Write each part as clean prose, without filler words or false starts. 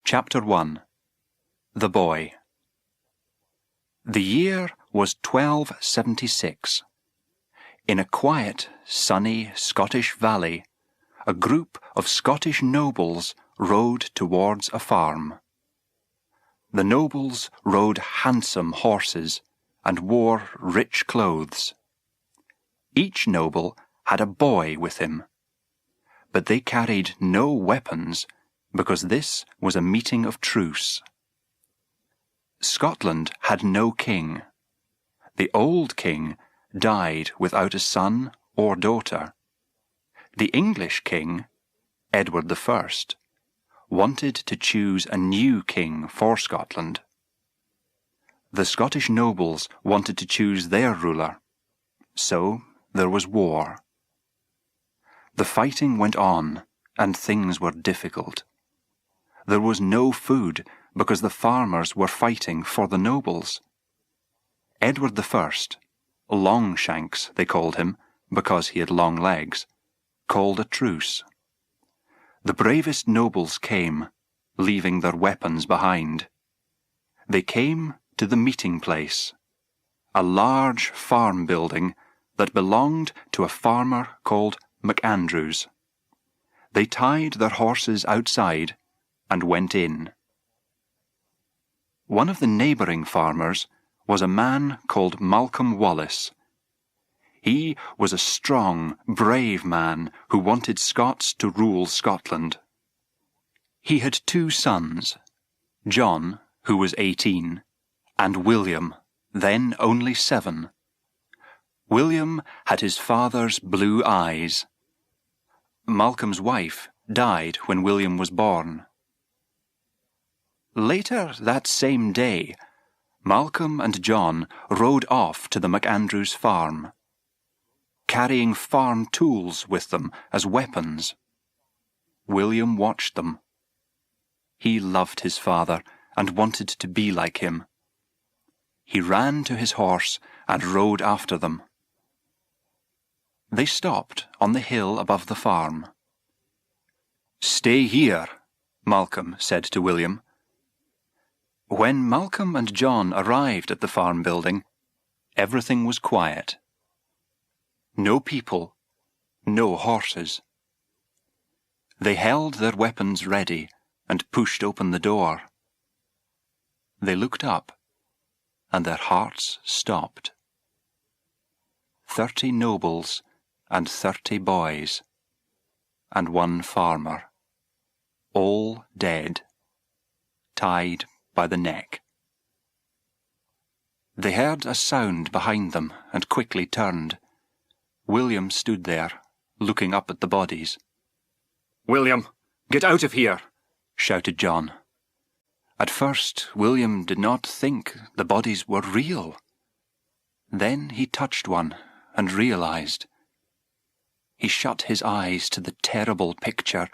Chapter 1. The Boy. The year was 1276. In a quiet, sunny Scottish valley, a group of Scottish nobles rode towards a farm. The nobles rode handsome horses and wore rich clothes. Each noble had a boy with him, but they carried no weapons because this was a meeting of truce. Scotland had no king. The old king died without a son or daughter. The English king, Edward I, wanted to choose a new king for Scotland. The Scottish nobles wanted to choose their ruler, so there was war. The fighting went on, and things were difficult. There was no food because the farmers were fighting for the nobles. Edward I, Longshanks they called him because he had long legs, called a truce. The bravest nobles came, leaving their weapons behind. They came to the meeting place, a large farm building that belonged to a farmer called MacAndrews. They tied their horses outside and went in. One of the neighbouring farmers was a man called Malcolm Wallace. He was a strong, brave man who wanted Scots to rule Scotland. He had two sons, John, who was 18, and William, then only 7. William had his father's blue eyes. Malcolm's wife died when William was born. Later that same day, Malcolm and John rode off to the MacAndrews farm, carrying farm tools with them as weapons. William watched them. He loved his father and wanted to be like him. He ran to his horse and rode after them. They stopped on the hill above the farm. "Stay here," Malcolm said to William. When Malcolm and John arrived at the farm building, everything was quiet. No people, no horses. They held their weapons ready and pushed open the door. They looked up, and their hearts stopped. 30 nobles and 30 boys, and 1 farmer, all dead, tied by the neck. They heard a sound behind them and quickly turned. William stood there, looking up at the bodies. "William, get out of here!" shouted John. At first, William did not think the bodies were real. Then he touched one and realized. He shut his eyes to the terrible picture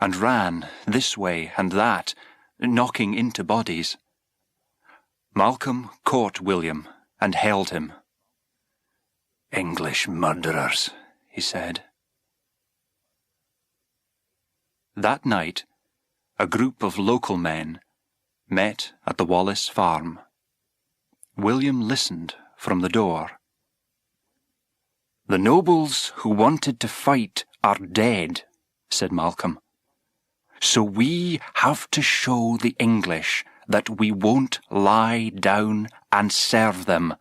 and ran this way and that, knocking into bodies. Malcolm caught William and held him. "English murderers," he said. That night, a group of local men met at the Wallace farm. William listened from the door. "The nobles who wanted to fight are dead," said Malcolm. "So we have to show the English that we won't lie down and serve them.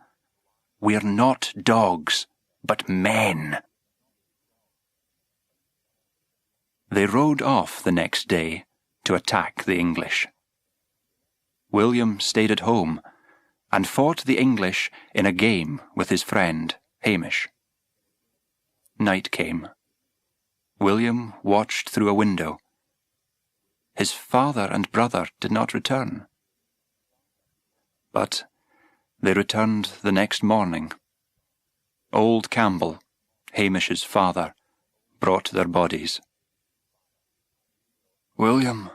We're not dogs, but men." They rode off the next day to attack the English. William stayed at home and fought the English in a game with his friend, Hamish. Night came. William watched through a window. His father and brother did not return. But they returned the next morning. Old Campbell, Hamish's father, brought their bodies. "William,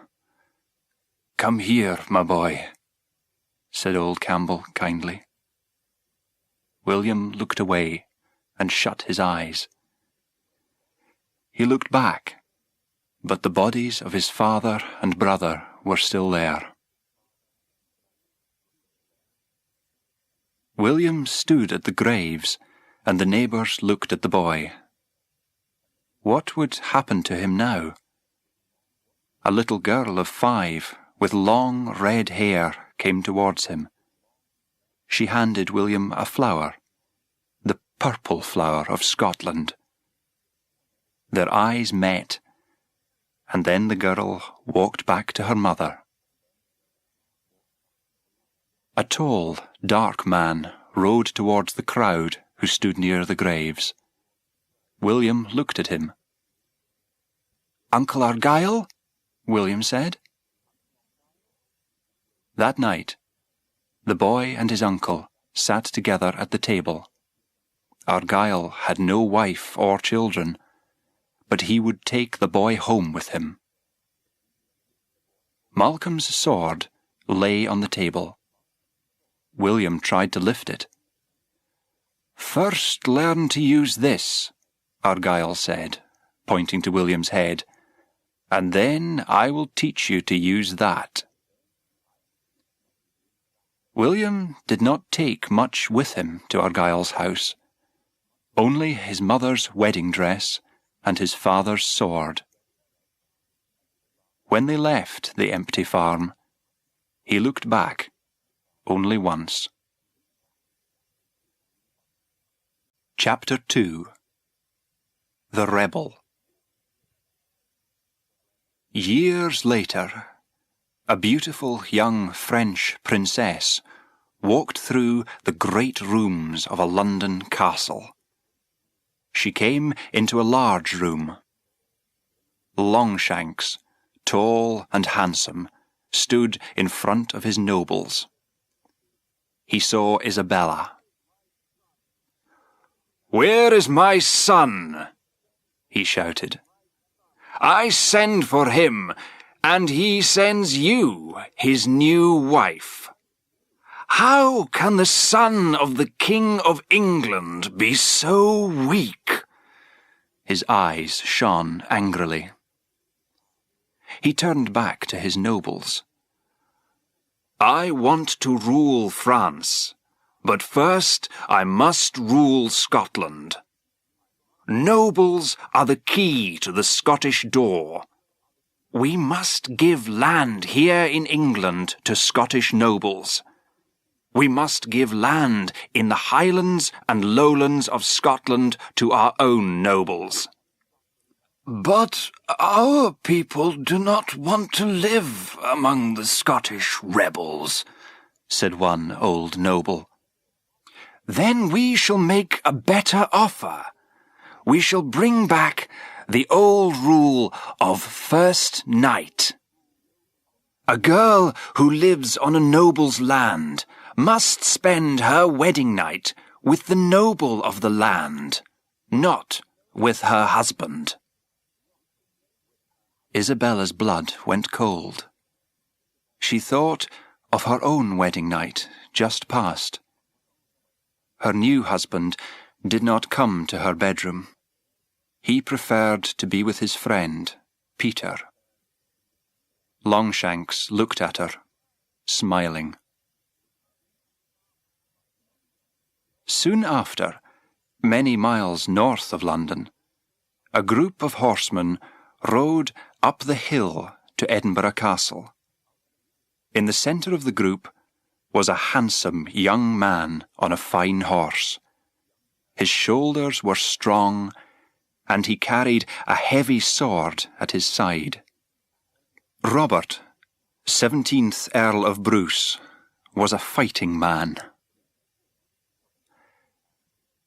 come here, my boy," said old Campbell kindly. William looked away and shut his eyes. He looked back, but the bodies of his father and brother were still there. William stood at the graves, and the neighbours looked at the boy. What would happen to him now? A little girl of 5, with long red hair, came towards him. She handed William a flower, the purple flower of Scotland. Their eyes met, and then the girl walked back to her mother. A tall, dark man rode towards the crowd who stood near the graves. William looked at him. "Uncle Argyle?" William said. That night, the boy and his uncle sat together at the table. Argyle had no wife or children, but he would take the boy home with him. Malcolm's sword lay on the table. William tried to lift it. "First learn to use this," Argyle said, pointing to William's head, "and then I will teach you to use that." William did not take much with him to Argyle's house, only his mother's wedding dress and his father's sword. When they left the empty farm, he looked back only once. Chapter 2. The Rebel. Years later, a beautiful young French princess walked through the great rooms of a London castle. She came into a large room. Longshanks, tall and handsome, stood in front of his nobles. He saw Isabella. "Where is my son?" he shouted. "I send for him, and he sends you, his new wife. How can the son of the King of England be so weak?" His eyes shone angrily. He turned back to his nobles. "I want to rule France, but first I must rule Scotland. Nobles are the key to the Scottish door. We must give land here in England to Scottish nobles. We must give land in the Highlands and Lowlands of Scotland to our own nobles." "But our people do not want to live among the Scottish rebels," said one old noble. "Then we shall make a better offer. We shall bring back the old rule of first night. A girl who lives on a noble's land must spend her wedding night with the noble of the land, not with her husband." Isabella's blood went cold. She thought of her own wedding night just past. Her new husband did not come to her bedroom. He preferred to be with his friend, Peter. Longshanks looked at her, smiling. Soon after, many miles north of London, a group of horsemen rode up the hill to Edinburgh Castle. In the centre of the group was a handsome young man on a fine horse. His shoulders were strong, and he carried a heavy sword at his side. Robert, 17th Earl of Bruce, was a fighting man.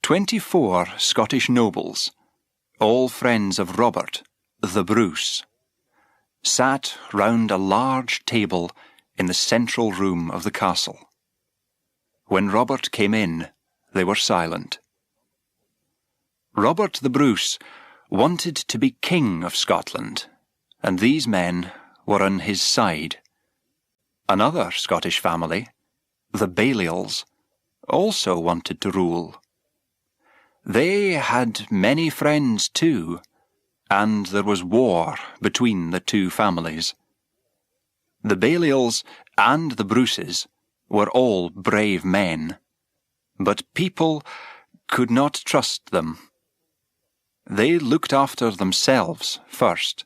24 Scottish nobles, all friends of Robert, the Bruce, sat round a large table in the central room of the castle. When Robert came in, they were silent. Robert the Bruce wanted to be king of Scotland, and these men were on his side. Another Scottish family, the Balliols, also wanted to rule. They had many friends too, and there was war between the two families. The Balials and the Bruces were all brave men, but people could not trust them. They looked after themselves first,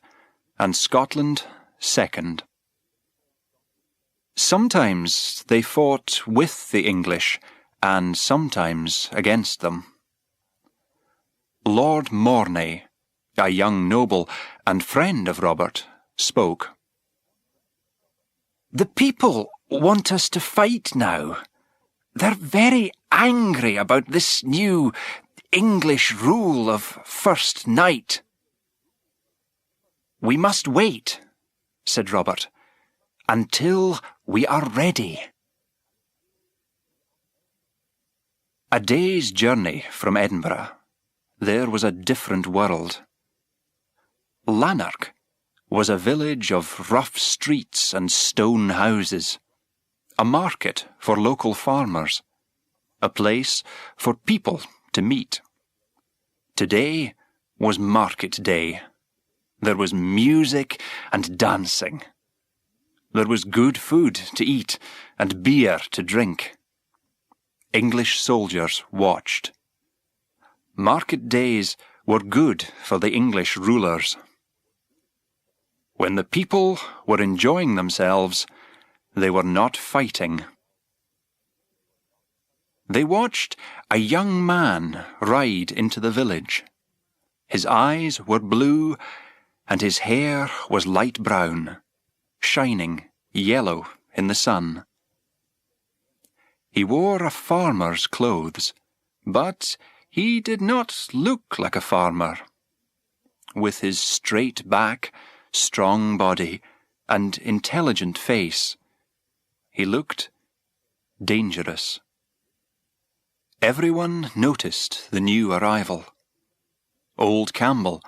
and Scotland second. Sometimes they fought with the English, and sometimes against them. Lord Mornay, a young noble and friend of Robert, spoke. "The people want us to fight now. They're very angry about this new English rule of first night." "We must wait," said Robert, "until we are ready." A day's journey from Edinburgh, there was a different world. Lanark was a village of rough streets and stone houses, a market for local farmers, a place for people to meet. Today was market day. There was music and dancing. There was good food to eat and beer to drink. English soldiers watched. Market days were good for the English rulers. When the people were enjoying themselves, they were not fighting. They watched a young man ride into the village. His eyes were blue, and his hair was light brown, shining yellow in the sun. He wore a farmer's clothes, but he did not look like a farmer. With his straight back, strong body, and intelligent face, he looked dangerous. Everyone noticed the new arrival. Old Campbell,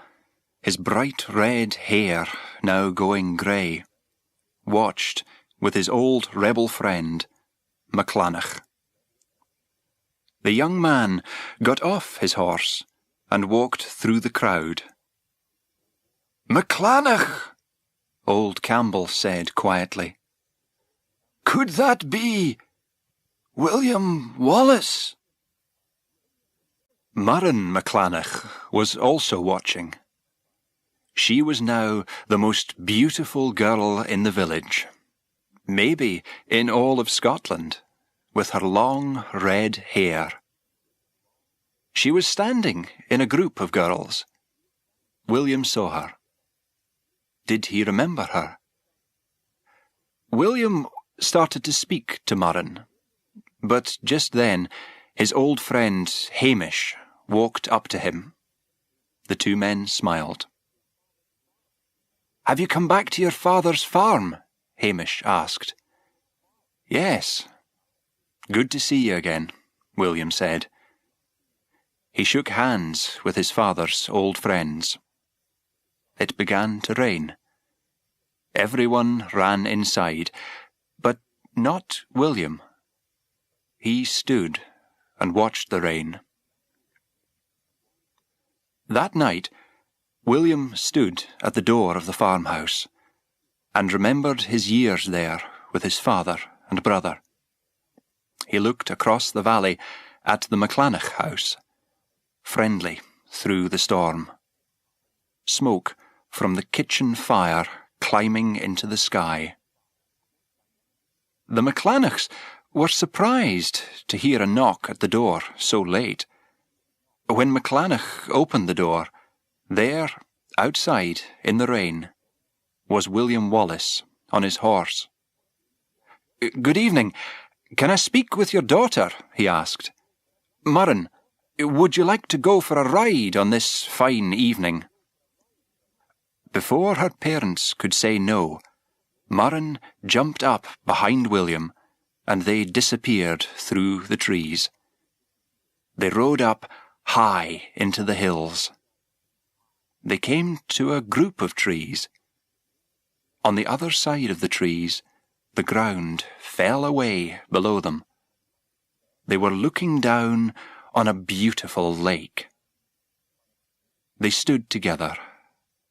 his bright red hair now going grey, watched with his old rebel friend, MacLanach. The young man got off his horse and walked through the crowd. "MacLanach," old Campbell said quietly. "Could that be William Wallace?" Murren MacLanach was also watching. She was now the most beautiful girl in the village, maybe in all of Scotland, with her long red hair. She was standing in a group of girls. William saw her. Did he remember her? William started to speak to Murren, but just then his old friend Hamish walked up to him. The two men smiled. "Have you come back to your father's farm?" Hamish asked. "Yes." "Good to see you again," William said. He shook hands with his father's old friends. It began to rain. Everyone ran inside, but not William. He stood and watched the rain. That night, William stood at the door of the farmhouse and remembered his years there with his father and brother. He looked across the valley at the MacLanach house, friendly through the storm. Smoke from the kitchen fire climbing into the sky. The MacLanachs were surprised to hear a knock at the door so late. When MacLanach opened the door, there, outside in the rain, was William Wallace on his horse. "Good evening. Can I speak with your daughter?" he asked. "Murren, would you like to go for a ride on this fine evening?" Before her parents could say no, Murren jumped up behind William, and they disappeared through the trees. They rode up high into the hills. They came to a group of trees. On the other side of the trees, the ground fell away below them. They were looking down on a beautiful lake. They stood together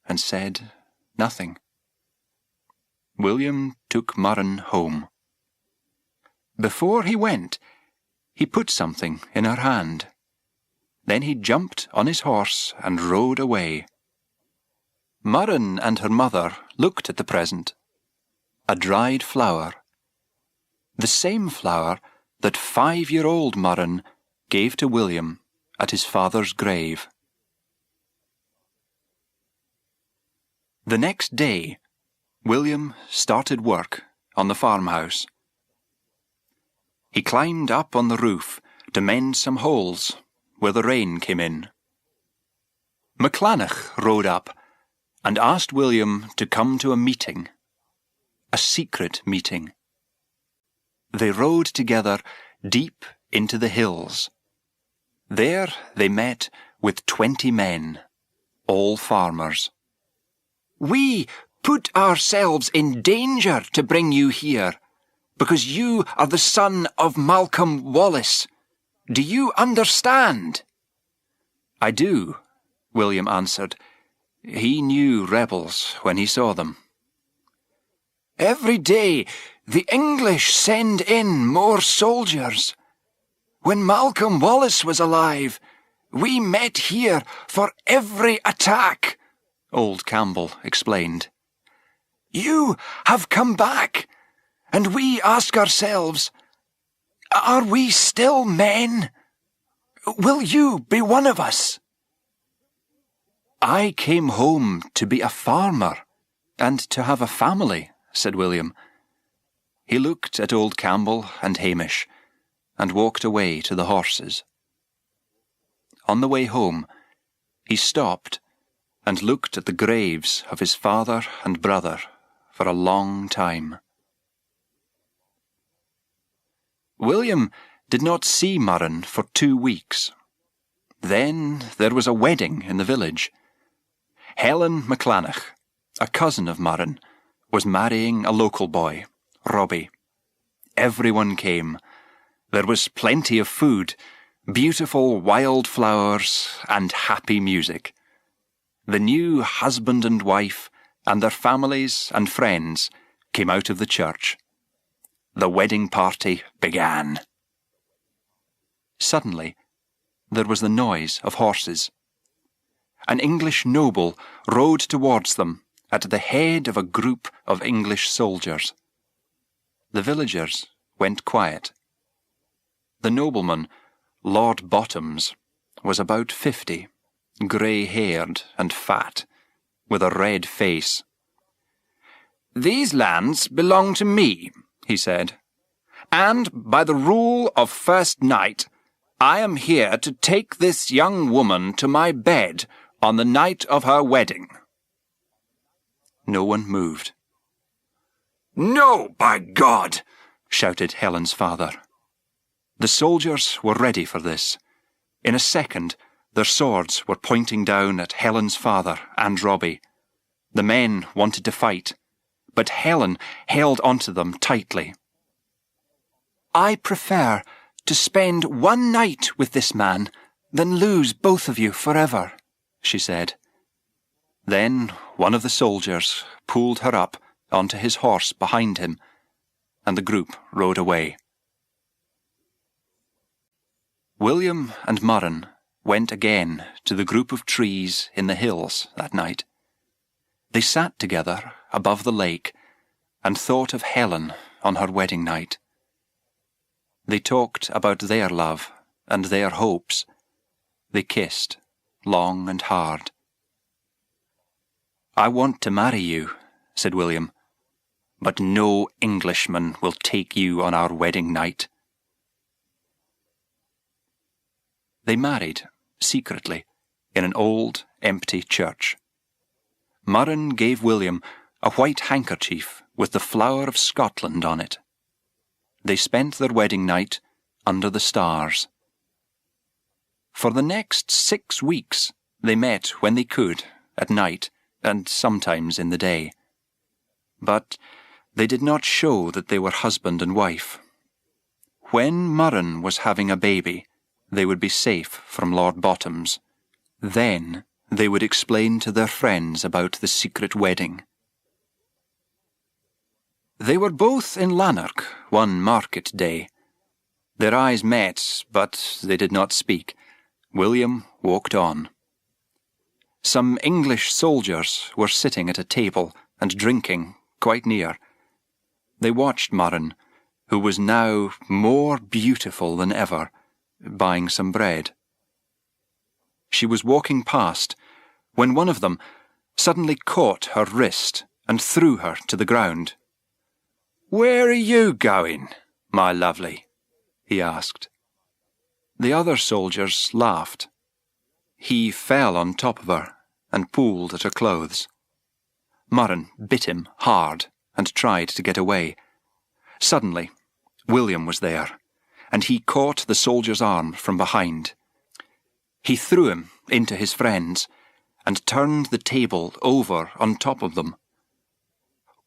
and said nothing. William took Murren home. Before he went, he put something in her hand. Then he jumped on his horse and rode away. Murren and her mother looked at the present. A dried flower. The same flower that 5-year-old Murren gave to William at his father's grave. The next day, William started work on the farmhouse. He climbed up on the roof to mend some holes where the rain came in. McClanaugh rode up and asked William to come to a meeting, a secret meeting. They rode together deep into the hills. There they met with 20 men, all farmers. "We put ourselves in danger to bring you here, because you are the son of Malcolm Wallace. Do you understand?" "I do," William answered. He knew rebels when he saw them. "Every day the English send in more soldiers. When Malcolm Wallace was alive, we met here for every attack," old Campbell explained. "You have come back, and we ask ourselves, are we still men? Will you be one of us?" "I came home to be a farmer and to have a family," said William. He looked at old Campbell and Hamish and walked away to the horses. On the way home, he stopped and looked at the graves of his father and brother for a long time. William did not see Murren for 2 weeks. Then there was a wedding in the village. Helen McClanaugh, a cousin of Murren, was marrying a local boy, Robbie. Everyone came. There was plenty of food, beautiful wild flowers, and happy music. The new husband and wife and their families and friends came out of the church. The wedding party began. Suddenly, there was the noise of horses. An English noble rode towards them at the head of a group of English soldiers. The villagers went quiet. The nobleman, Lord Bottoms, was about 50, grey-haired and fat, with a red face. "These lands belong to me," he said, "and by the rule of First Knight, I am here to take this young woman to my bed on the night of her wedding." No one moved. "No, by God!" shouted Helen's father. The soldiers were ready for this. In a second, their swords were pointing down at Helen's father and Robbie. The men wanted to fight, but Helen held onto them tightly. "I prefer to spend one night with this man than lose both of you forever," she said. Then one of the soldiers pulled her up onto his horse behind him, and the group rode away. William and Murren went again to the group of trees in the hills that night. They sat together above the lake and thought of Helen on her wedding night. They talked about their love and their hopes. They kissed, long and hard. "I want to marry you," said William, "but no Englishman will take you on our wedding night." They married, secretly, in an old, empty church. Murren gave William a white handkerchief with the flower of Scotland on it. They spent their wedding night under the stars. For the next 6 weeks they met when they could, at night, and sometimes in the day. But they did not show that they were husband and wife. When Murren was having a baby, they would be safe from Lord Bottoms. Then they would explain to their friends about the secret wedding. They were both in Lanark one market day. Their eyes met, but they did not speak. William walked on. Some English soldiers were sitting at a table and drinking quite near. They watched Murren, who was now more beautiful than ever, buying some bread. She was walking past when one of them suddenly caught her wrist and threw her to the ground. "Where are you going, my lovely?" he asked. The other soldiers laughed. He fell on top of her and pulled at her clothes. Murren bit him hard and tried to get away. Suddenly, William was there, and he caught the soldier's arm from behind. He threw him into his friends and turned the table over on top of them.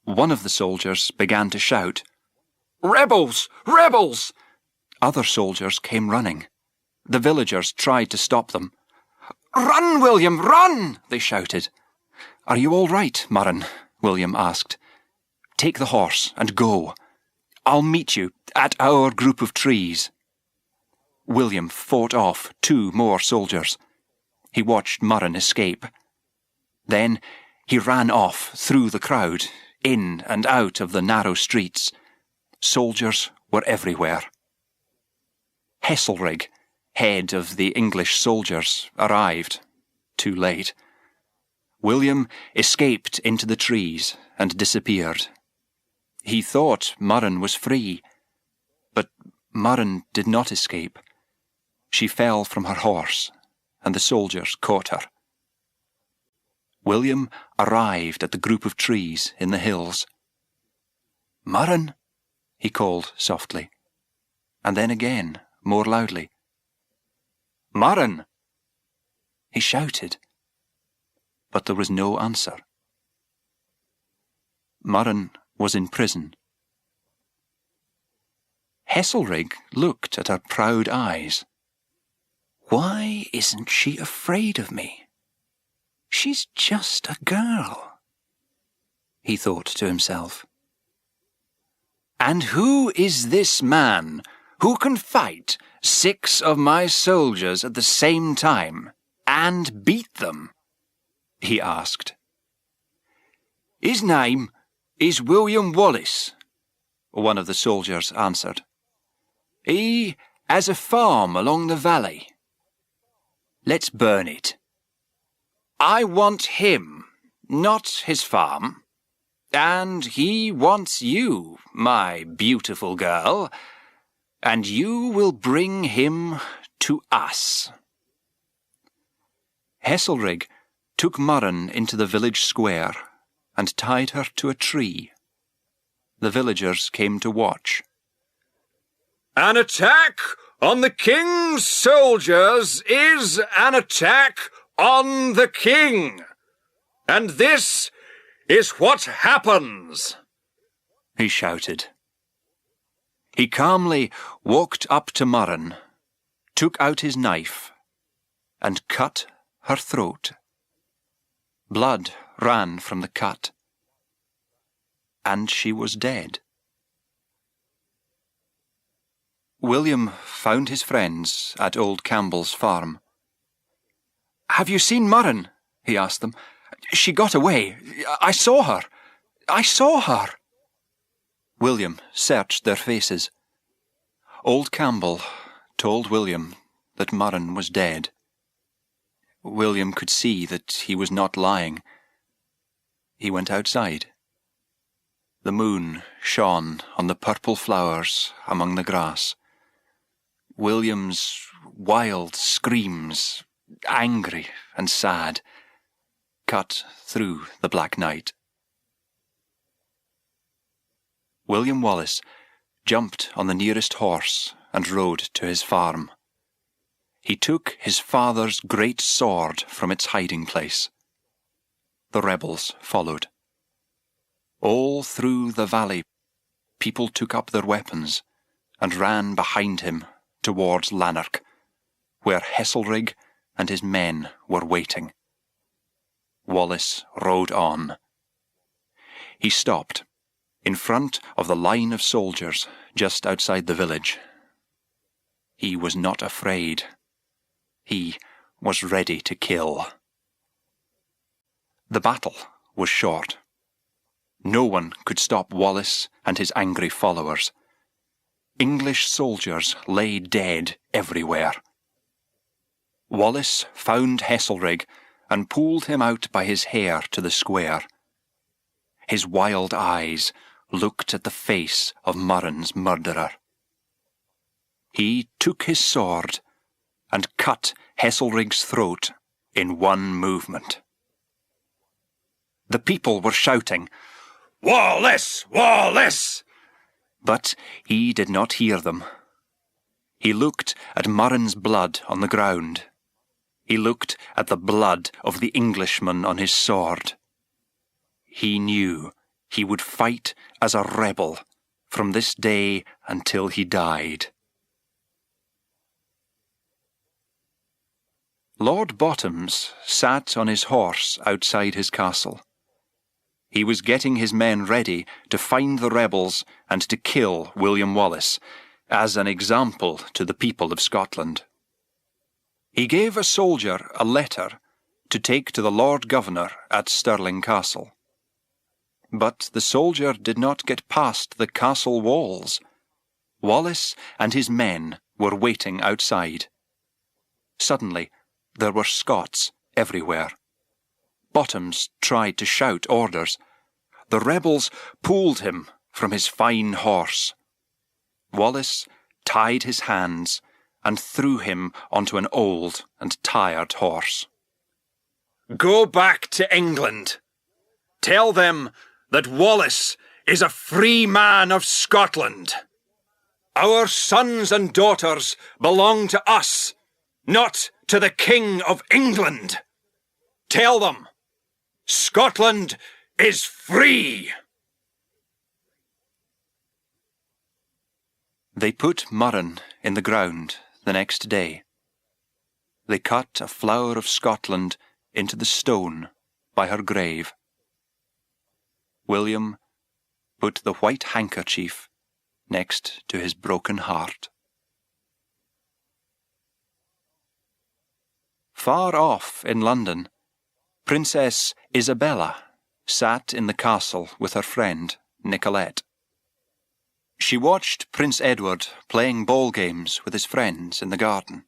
One of the soldiers began to shout, "Rebels! Rebels!" Other soldiers came running. The villagers tried to stop them. "Run, William, run!" they shouted. "Are you all right, Murren?" William asked. "Take the horse and go. I'll meet you at our group of trees." William fought off 2 more soldiers. He watched Murren escape. Then he ran off through the crowd, in and out of the narrow streets. Soldiers were everywhere. Heselrig, head of the English soldiers, arrived, too late. William escaped into the trees and disappeared. He thought Murren was free, but Murren did not escape. She fell from her horse, and the soldiers caught her. William arrived at the group of trees in the hills. "Murren," he called softly, and then again, more loudly. "Murren!" He shouted, but there was no answer. Murren was in prison. Heselrig looked at her proud eyes. "Why isn't she afraid of me? She's just a girl," he thought to himself. "And who is this man who can fight 6 of my soldiers at the same time and beat them?" he asked. "His name is William Wallace," one of the soldiers answered. "He has a farm along the valley. Let's burn it. I want him, not his farm. And he wants you, my beautiful girl, and you will bring him to us." Heselrig took Murren into the village square and tied her to a tree. The villagers came to watch. "An attack on the king's soldiers is an attack on the king, and this is what happens," he shouted. He calmly walked up to Murren, took out his knife, and cut her throat. Blood ran from the cut, and she was dead. William found his friends at old Campbell's farm. "Have you seen Murren?" he asked them. "She got away. I saw her. I saw her." William searched their faces. Old Campbell told William that Murren was dead. William could see that he was not lying. He went outside. The moon shone on the purple flowers among the grass. William's wild screams, angry and sad, cut through the black night. William Wallace jumped on the nearest horse and rode to his farm. He took his father's great sword from its hiding place. The rebels followed. All through the valley, people took up their weapons and ran behind him towards Lanark, where Heselrig and his men were waiting. Wallace rode on. He stopped in front of the line of soldiers just outside the village. He was not afraid. He was ready to kill. The battle was short. No one could stop Wallace and his angry followers. English soldiers lay dead everywhere. Wallace found Heselrig and pulled him out by his hair to the square. His wild eyes looked at the face of Murren's murderer. He took his sword and cut Heselrig's throat in one movement. The people were shouting, "Wallace! Wallace!" But he did not hear them. He looked at Murren's blood on the ground. He looked at the blood of the Englishman on his sword. He knew he would fight as a rebel from this day until he died. Lord Bottoms sat on his horse outside his castle. He was getting his men ready to find the rebels and to kill William Wallace, as an example to the people of Scotland. He gave a soldier a letter to take to the Lord Governor at Stirling Castle. But the soldier did not get past the castle walls. Wallace and his men were waiting outside. Suddenly, there were Scots everywhere. Bottoms tried to shout orders. The rebels pulled him from his fine horse. Wallace tied his hands and threw him onto an old and tired horse. "Go back to England. Tell them that Wallace is a free man of Scotland. Our sons and daughters belong to us, not to the King of England. Tell them Scotland is free." They put Murren in the ground the next day. They cut a flower of Scotland into the stone by her grave. William put the white handkerchief next to his broken heart. Far off in London, Princess Isabella sat in the castle with her friend, Nicolette. She watched Prince Edward playing ball games with his friends in the garden.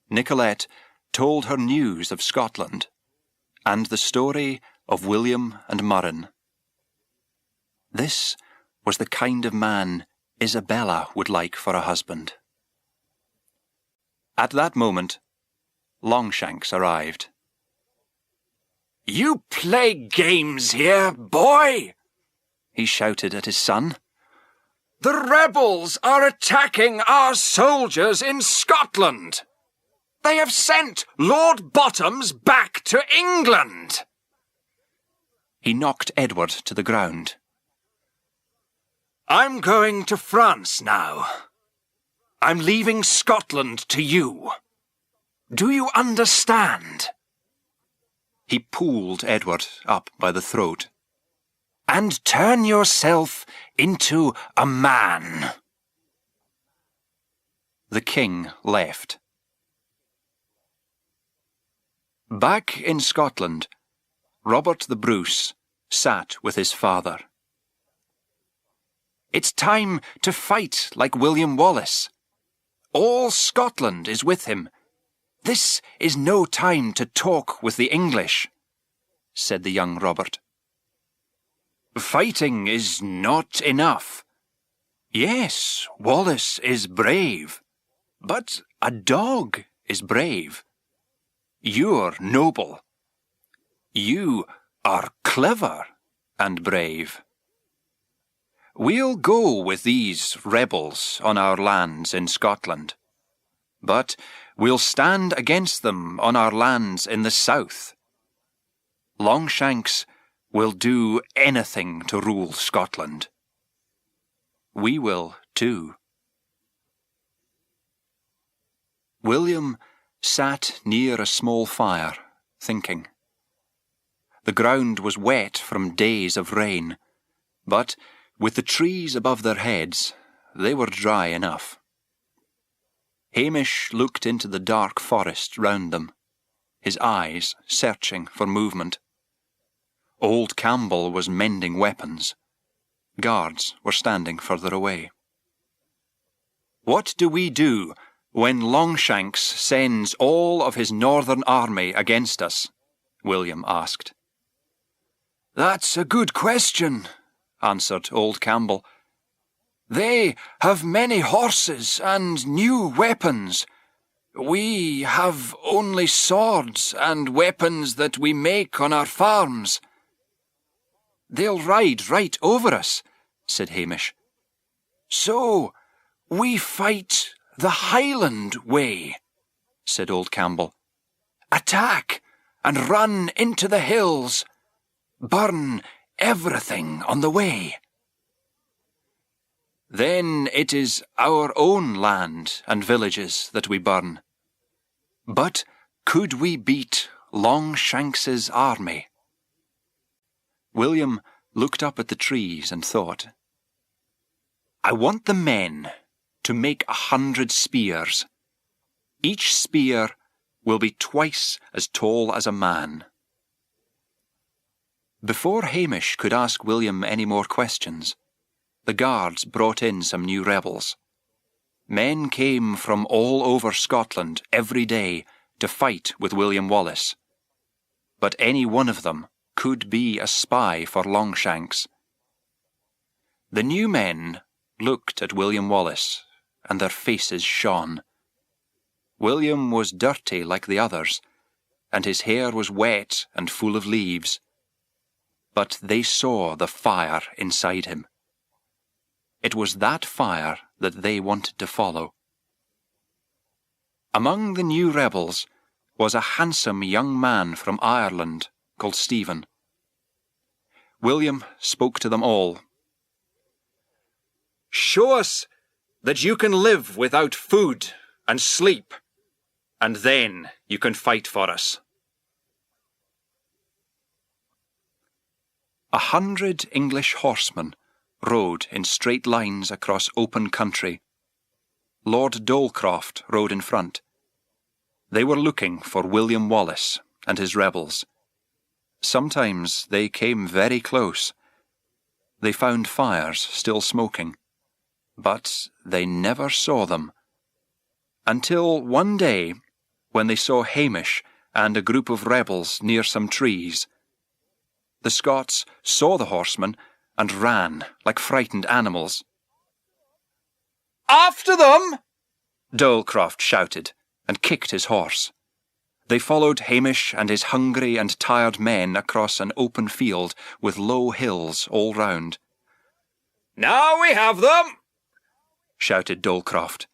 Nicolette told her news of Scotland and the story of William and Murren. This was the kind of man Isabella would like for a husband. At that moment, Longshanks arrived. "You play games here, boy?" he shouted at his son. "The rebels are attacking our soldiers in Scotland. They have sent Lord Bottoms back to England." He knocked Edward to the ground. "I'm going to France now. I'm leaving Scotland to you. Do you understand?" He pulled Edward up by the throat. "And turn yourself into a man." The king left. Back in Scotland, Robert the Bruce sat with his father. "It's time to fight like William Wallace. All Scotland is with him. This is no time to talk with the English," said the young Robert. "Fighting is not enough. Yes, Wallace is brave, but a dog is brave. You're noble. You are clever and brave. We'll go with these rebels on our lands in Scotland, but we'll stand against them on our lands in the south. Longshanks will do anything to rule Scotland. We will too." William sat near a small fire, thinking. The ground was wet from days of rain, But with the trees above their heads, they were dry enough. Hamish looked into the dark forest round them, his eyes searching for movement. Old Campbell was mending weapons. Guards were standing further away. "What do we do when Longshanks sends all of his northern army against us?" William asked. "That's a good question," answered old Campbell. "They have many horses and new weapons. We have only swords and weapons that we make on our farms." "They'll ride right over us," said Hamish. "So we fight the Highland way," said old Campbell. "Attack and run into the hills. Burn everything on the way." "Then it is our own land and villages that we burn. But could we beat Longshanks's army?" William looked up at the trees and thought, "I want the men to make 100 spears. Each spear will be twice as tall as a man." Before Hamish could ask William any more questions, the guards brought in some new rebels. Men came from all over Scotland every day to fight with William Wallace. But any one of them could be a spy for Longshanks. The new men looked at William Wallace, and their faces shone. William was dirty like the others, and his hair was wet and full of leaves. But they saw the fire inside him. It was that fire that they wanted to follow. Among the new rebels was a handsome young man from Ireland called Stephen. William spoke to them all. "Show us that you can live without food and sleep, and then you can fight for us." 100 English horsemen rode in straight lines across open country. Lord Dolecroft rode in front. They were looking for William Wallace and his rebels. Sometimes they came very close. They found fires still smoking, but they never saw them. Until one day, when they saw Hamish and a group of rebels near some trees. The Scots saw the horsemen and ran like frightened animals. "After them!" Dolecroft shouted and kicked his horse. They followed Hamish and his hungry and tired men across an open field with low hills all round. "Now we have them!" shouted Dolecroft.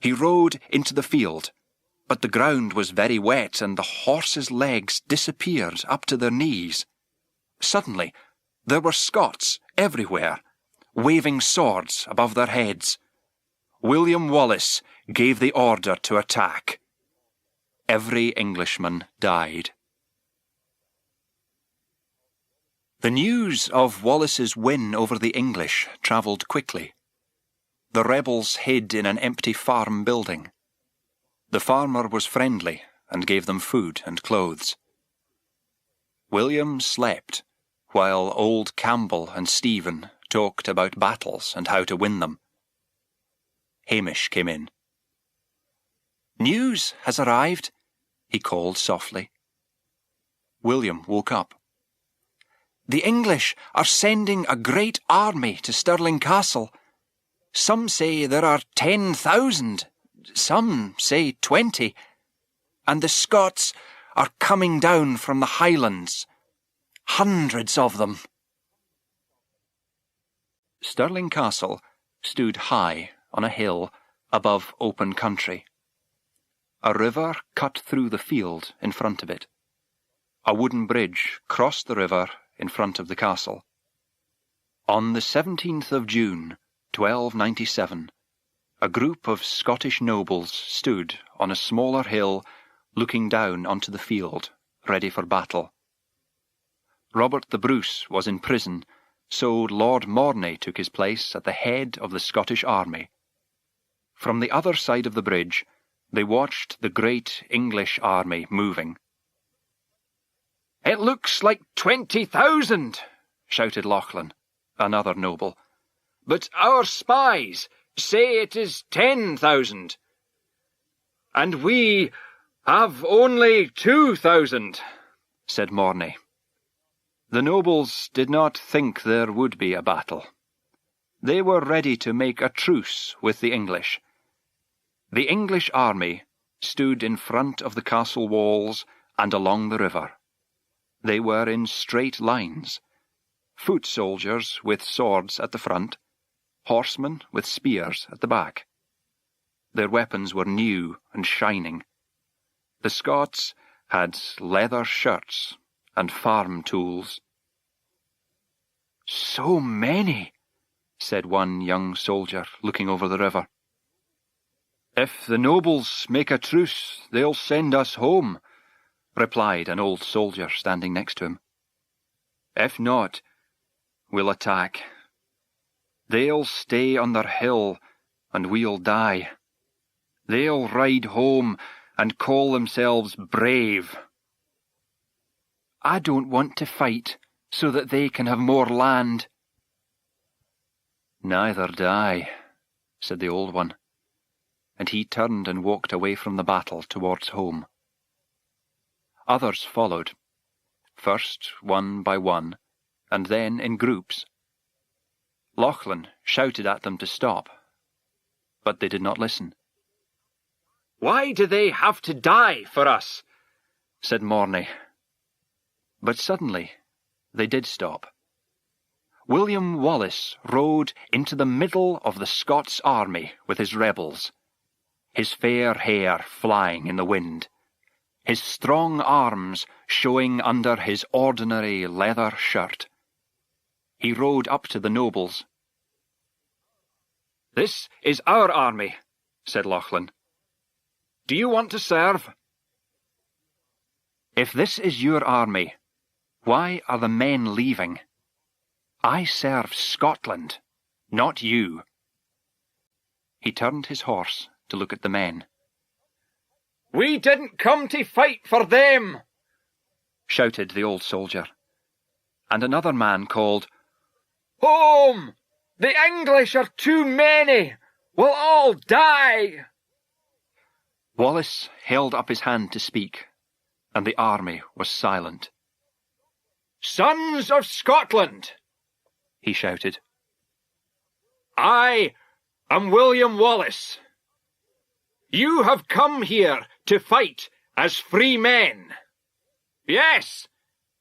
He rode into the field, but the ground was very wet and the horses' legs disappeared up to their knees. Suddenly, there were Scots everywhere, waving swords above their heads. William Wallace gave the order to attack. Every Englishman died. The news of Wallace's win over the English travelled quickly. The rebels hid in an empty farm building. The farmer was friendly and gave them food and clothes. William slept, while old Campbell and Stephen talked about battles and how to win them. Hamish came in. "News has arrived," he called softly. William woke up. "The English are sending a great army to Stirling Castle. Some say there are 10,000, some say 20, and the Scots are coming down from the Highlands. Hundreds of them." Stirling Castle stood high on a hill above open country. A river cut through the field in front of it. A wooden bridge crossed the river in front of the castle. On the 17th of June, 1297, a group of Scottish nobles stood on a smaller hill looking down onto the field, ready for battle. Robert the Bruce was in prison, so Lord Mornay took his place at the head of the Scottish army. From the other side of the bridge, they watched the great English army moving. "It looks like 20,000, shouted Lachlan, another noble. "But our spies say it is 10,000. "And we have only 2,000, said Mornay. The nobles did not think there would be a battle. They were ready to make a truce with the English. The English army stood in front of the castle walls and along the river. They were in straight lines, foot soldiers with swords at the front, horsemen with spears at the back. Their weapons were new and shining. The Scots had leather shirts and farm tools. "So many," said one young soldier, looking over the river. "If the nobles make a truce, they'll send us home," replied an old soldier standing next to him. "If not, we'll attack. They'll stay on their hill, and we'll die. They'll ride home and call themselves brave." "I don't want to fight so that they can have more land." "Neither do I," said the old one, and he turned and walked away from the battle towards home. Others followed, first one by one, and then in groups. Lachlan shouted at them to stop, but they did not listen. "Why do they have to die for us?" said Mornay. But suddenly they did stop. William Wallace rode into the middle of the Scots army with his rebels, his fair hair flying in the wind, his strong arms showing under his ordinary leather shirt. He rode up to the nobles. "This is our army," said Lachlan. "Do you want to serve?" "If this is your army, why are the men leaving? I serve Scotland, not you." He turned his horse to look at the men. "We didn't come to fight for them," shouted the old soldier. And another man called, "Home! The English are too many! We'll all die!" Wallace held up his hand to speak, and the army was silent. "Sons of Scotland," he shouted, "I am William Wallace. You have come here to fight as free men. Yes,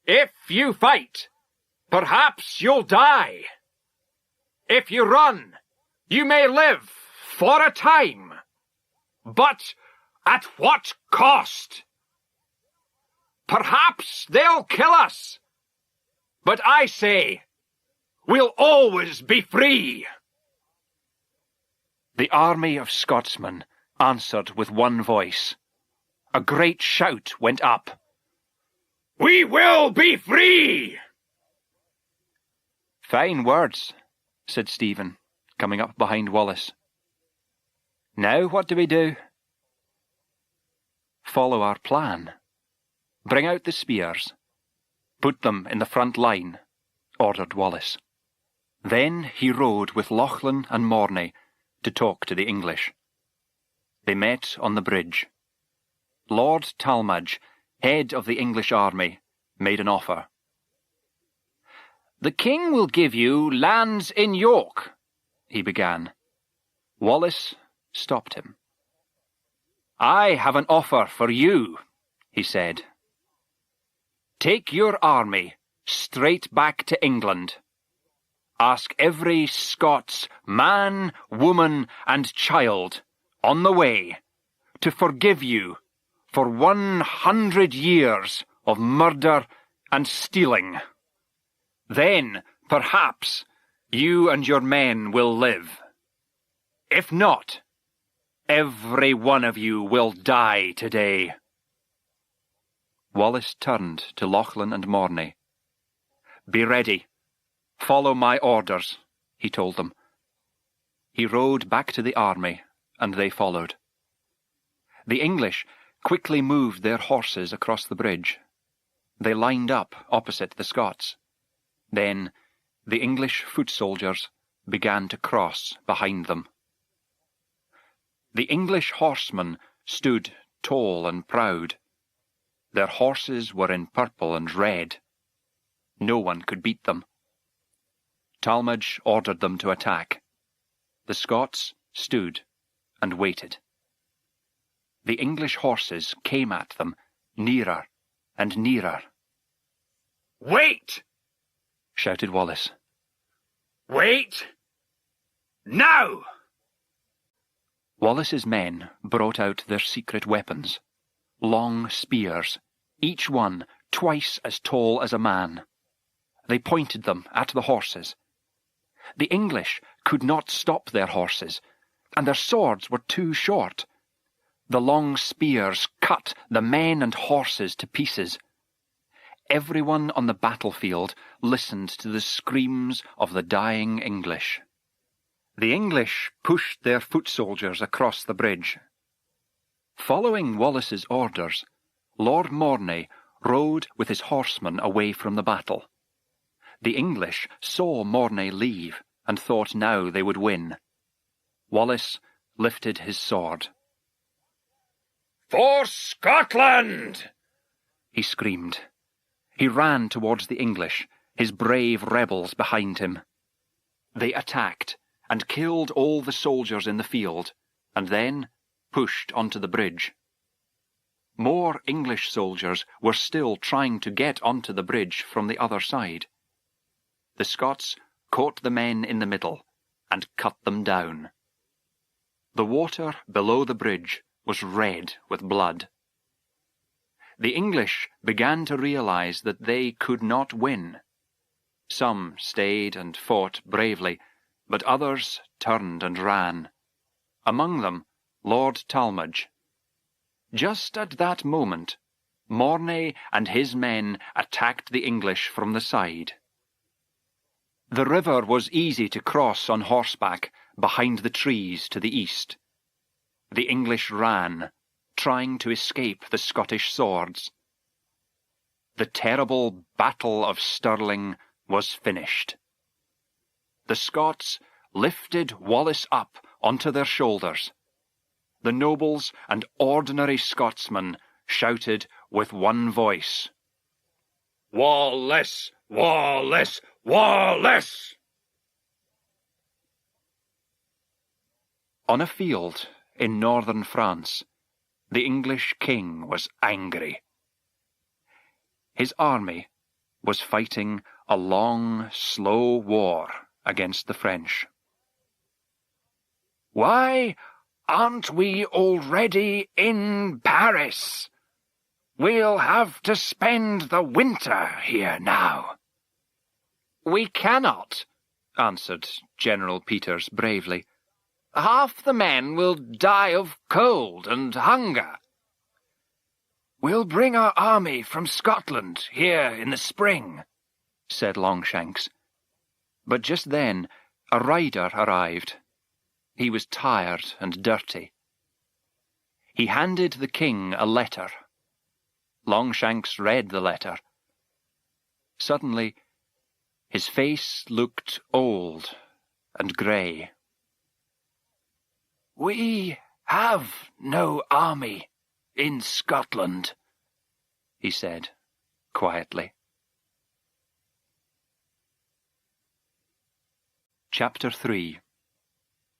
if you fight, perhaps you'll die. If you run, you may live for a time. But at what cost? Perhaps they'll kill us. But I say, we'll always be free." The army of Scotsmen answered with one voice. A great shout went up. "We will be free!" "Fine words," said Stephen, coming up behind Wallace. "Now what do we do?" "Follow our plan. Bring out the spears. Put them in the front line," ordered Wallace. Then he rode with Lachlan and Mornay to talk to the English. They met on the bridge. Lord Talmadge, head of the English army, made an offer. "The king will give you lands in York," he began. Wallace stopped him. "I have an offer for you," he said. "Take your army straight back to England. Ask every Scots man, woman, and child on the way to forgive you for 100 years of murder and stealing. Then, perhaps, you and your men will live. If not, every one of you will die today." Wallace turned to Lachlan and Mornay. "Be ready. "Follow my orders," he told them. He rode back to the army, and they followed. The English quickly moved their horses across the bridge. They lined up opposite the Scots. Then the English foot soldiers began to cross behind them. The English horsemen stood tall and proud. Their horses were in purple and red. No one could beat them. Talmadge ordered them to attack. The Scots stood and waited. The English horses came at them, nearer and nearer. "Wait!" shouted Wallace. "Wait! Now!" Wallace's men brought out their secret weapons, long spears, each one twice as tall as a man. They pointed them at the horses. The English could not stop their horses, and their swords were too short. The long spears cut the men and horses to pieces. Everyone on the battlefield listened to the screams of the dying English. The English pushed their foot soldiers across the bridge. Following Wallace's orders, Lord Mornay rode with his horsemen away from the battle. The English saw Mornay leave and thought now they would win. Wallace lifted his sword. "For Scotland!" he screamed. He ran towards the English, his brave rebels behind him. They attacked and killed all the soldiers in the field, and then pushed onto the bridge. More English soldiers were still trying to get onto the bridge from the other side. The Scots caught the men in the middle and cut them down. The water below the bridge was red with blood. The English began to realize that they could not win. Some stayed and fought bravely, but others turned and ran. Among them, Lord Talmadge. Just at that moment, Mornay and his men attacked the English from the side. The river was easy to cross on horseback behind the trees to the east. The English ran, trying to escape the Scottish swords. The terrible Battle of Stirling was finished. The Scots lifted Wallace up onto their shoulders. The nobles and ordinary Scotsmen shouted with one voice, "Wallace! Wallace! Wallace!" On a field in northern France, the English king was angry. His army was fighting a long, slow war against the French. "Why aren't we already in Paris? We'll have to spend the winter here now." "We cannot," answered General Peters bravely. "Half the men will die of cold and hunger." "We'll bring our army from Scotland here in the spring," said Longshanks. But just then a rider arrived. He was tired and dirty. He handed the king a letter. Longshanks read the letter. Suddenly, his face looked old and grey. "We have no army in Scotland," he said quietly. Chapter 3.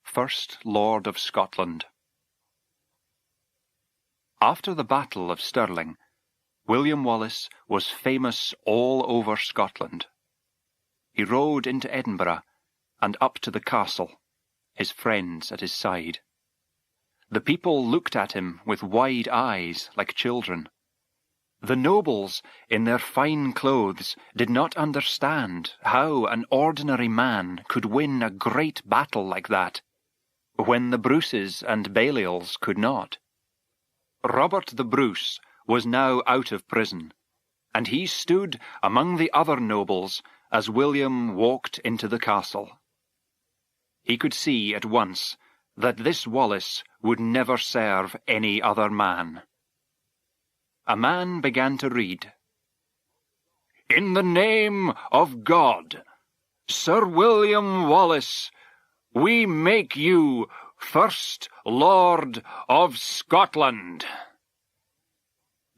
First Lord of Scotland. After the Battle of Stirling, William Wallace was famous all over Scotland. He rode into Edinburgh and up to the castle, his friends at his side. The people looked at him with wide eyes like children. The nobles, in their fine clothes, did not understand how an ordinary man could win a great battle like that, when the Bruces and Balliols could not. Robert the Bruce was now out of prison, and he stood among the other nobles as William walked into the castle. He could see at once that this Wallace would never serve any other man. A man began to read. "In the name of God, Sir William Wallace, we make you First Lord of Scotland."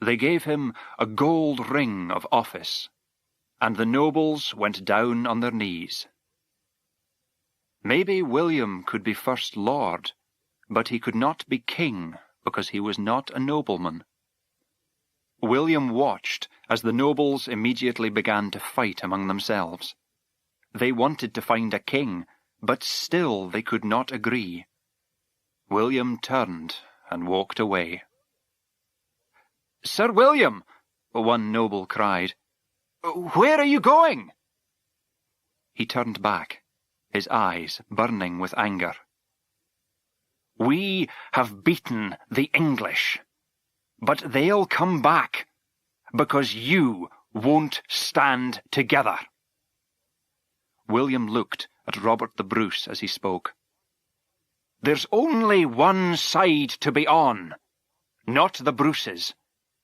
They gave him a gold ring of office, and the nobles went down on their knees. Maybe William could be First Lord, but he could not be king because he was not a nobleman. William watched as the nobles immediately began to fight among themselves. They wanted to find a king, but still they could not agree. William turned and walked away. "Sir William," one noble cried, "where are you going?" He turned back, his eyes burning with anger. "We have beaten the English, but they'll come back, because you won't stand together." William looked at Robert the Bruce as he spoke. "There's only one side to be on, not the Bruces,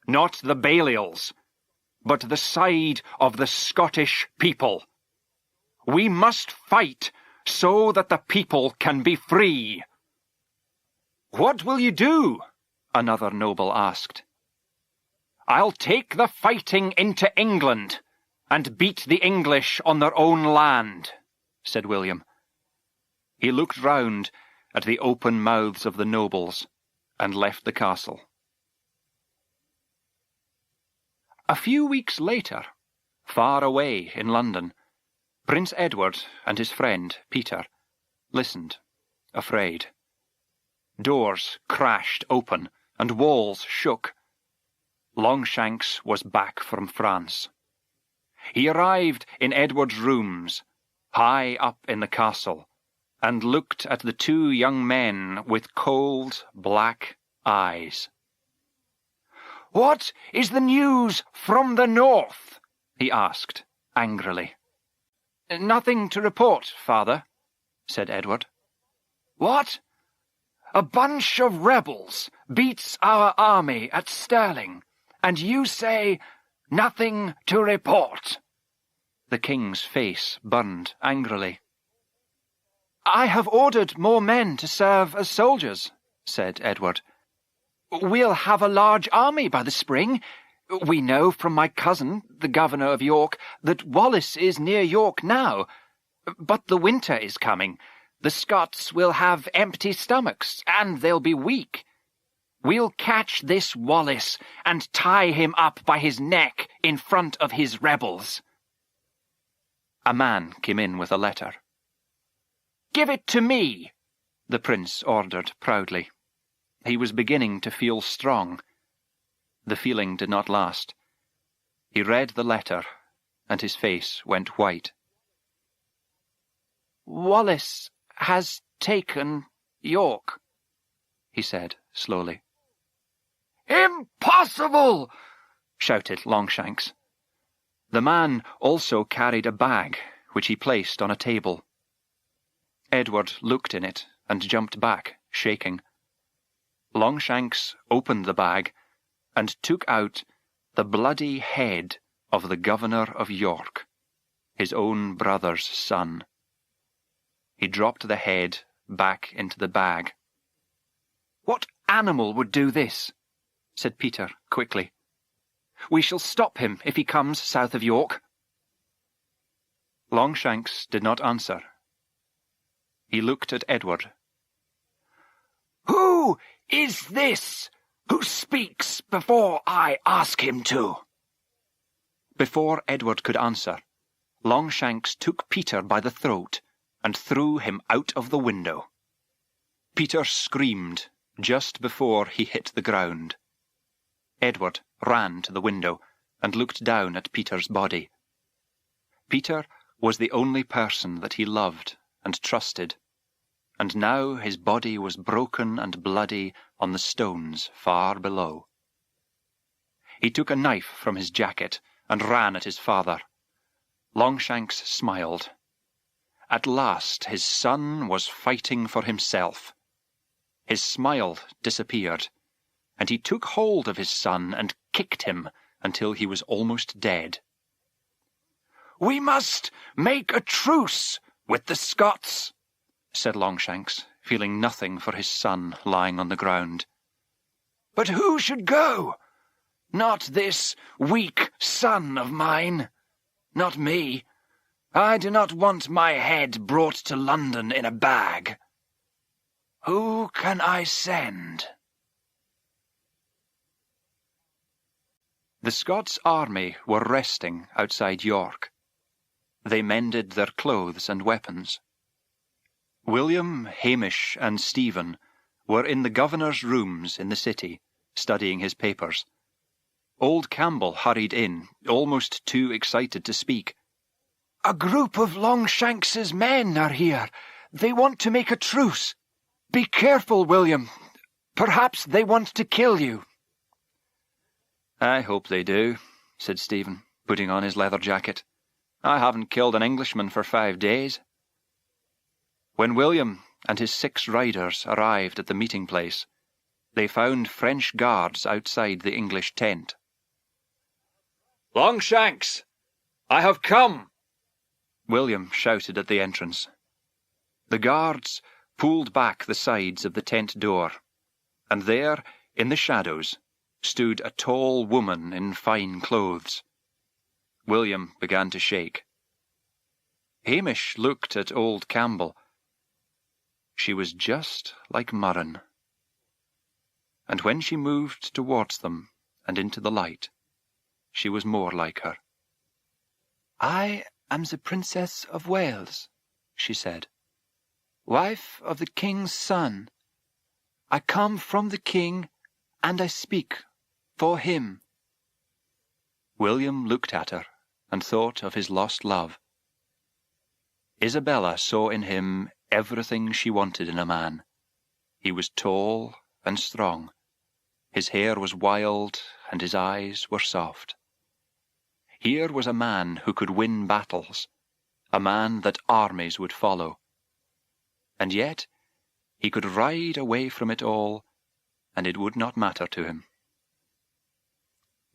not the Balliols, but the side of the Scottish people. We must fight so that the people can be free." "What will you do?" another noble asked. "I'll take the fighting into England and beat the English on their own land," said William. He looked round at the open mouths of the nobles and left the castle. A few weeks later, far away in London, Prince Edward and his friend, Peter, listened, afraid. Doors crashed open and walls shook. Longshanks was back from France. He arrived in Edward's rooms, high up in the castle, and looked at the two young men with cold, black eyes. "What is the news from the north?" he asked, angrily. "Nothing to report, father," said Edward. "What? A bunch of rebels beats our army at Stirling, and you say, 'Nothing to report'?" The king's face burned angrily. "I have ordered more men to serve as soldiers," said Edward. "We'll have a large army by the spring. We know from my cousin, the governor of York, that Wallace is near York now. But the winter is coming. The Scots will have empty stomachs, and they'll be weak. We'll catch this Wallace and tie him up by his neck in front of his rebels." A man came in with a letter. "Give it to me," the prince ordered proudly. He was beginning to feel strong. The feeling did not last. He read the letter, and his face went white. "Wallace has taken York," he said slowly. "Impossible!" shouted Longshanks. The man also carried a bag, which he placed on a table. Edward looked in it and jumped back, shaking. Longshanks opened the bag and took out the bloody head of the governor of York, his own brother's son. He dropped the head back into the bag. "What animal would do this?" said Peter quickly. "We shall stop him if he comes south of York." Longshanks did not answer. He looked at Edward. "Who is this who speaks before I ask him to?" Before Edward could answer, Longshanks took Peter by the throat and threw him out of the window. Peter screamed just before he hit the ground. Edward ran to the window and looked down at Peter's body. Peter was the only person that he loved and trusted, and now his body was broken and bloody on the stones far below. He took a knife from his jacket and ran at his father. Longshanks smiled. At last his son was fighting for himself. His smile disappeared, and he took hold of his son and kicked him until he was almost dead. "We must make a truce with the Scots," said Longshanks, feeling nothing for his son lying on the ground. "But who should go? Not this weak son of mine. Not me. I do not want my head brought to London in a bag. Who can I send?" The Scots army were resting outside York. They mended their clothes and weapons. William, Hamish, and Stephen were in the governor's rooms in the city, studying his papers. Old Campbell hurried in, almost too excited to speak. "A group of Longshanks's men are here. They want to make a truce. Be careful, William. Perhaps they want to kill you." "I hope they do," said Stephen, putting on his leather jacket. "I haven't killed an Englishman for 5 days." When William and his 6 riders arrived at the meeting place, they found French guards outside the English tent. "Longshanks, I have come!" William shouted at the entrance. The guards pulled back the sides of the tent door, and there, in the shadows, stood a tall woman in fine clothes. William began to shake. Hamish looked at old Campbell. She was just like Murren. And when she moved towards them and into the light, she was more like her. "I am the Princess of Wales," she said, "wife of the king's son. I come from the king, and I speak for him." William looked at her and thought of his lost love. Isabella saw in him everything she wanted in a man. He was tall and strong. His hair was wild, and his eyes were soft. Here was a man who could win battles, a man that armies would follow. And yet he could ride away from it all, and it would not matter to him.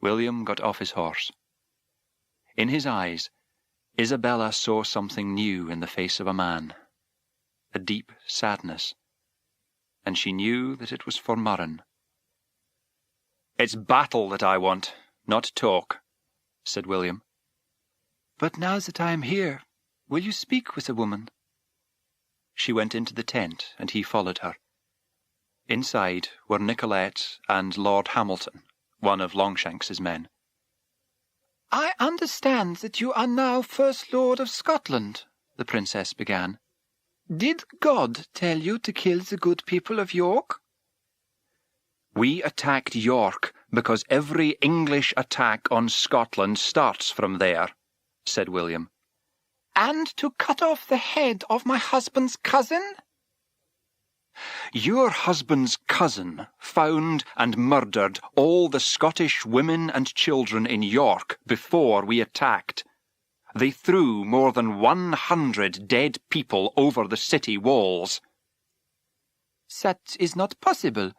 William got off his horse. In his eyes, Isabella saw something new in the face of a man, a deep sadness, and she knew that it was for Murren. "It's battle that I want, not talk," said William. "But now that I am here, will you speak with the woman?" She went into the tent, and he followed her. Inside were Nicolette and Lord Hamilton, one of Longshanks's men. "I understand that you are now First Lord of Scotland," the princess began. "Did God tell you to kill the good people of York?" "We attacked York because every English attack on Scotland starts from there," said William. "And to cut off the head of my husband's cousin?" "Your husband's cousin found and murdered all the Scottish women and children in York before we attacked. They threw more than 100 dead people over the city walls." "That is not possible."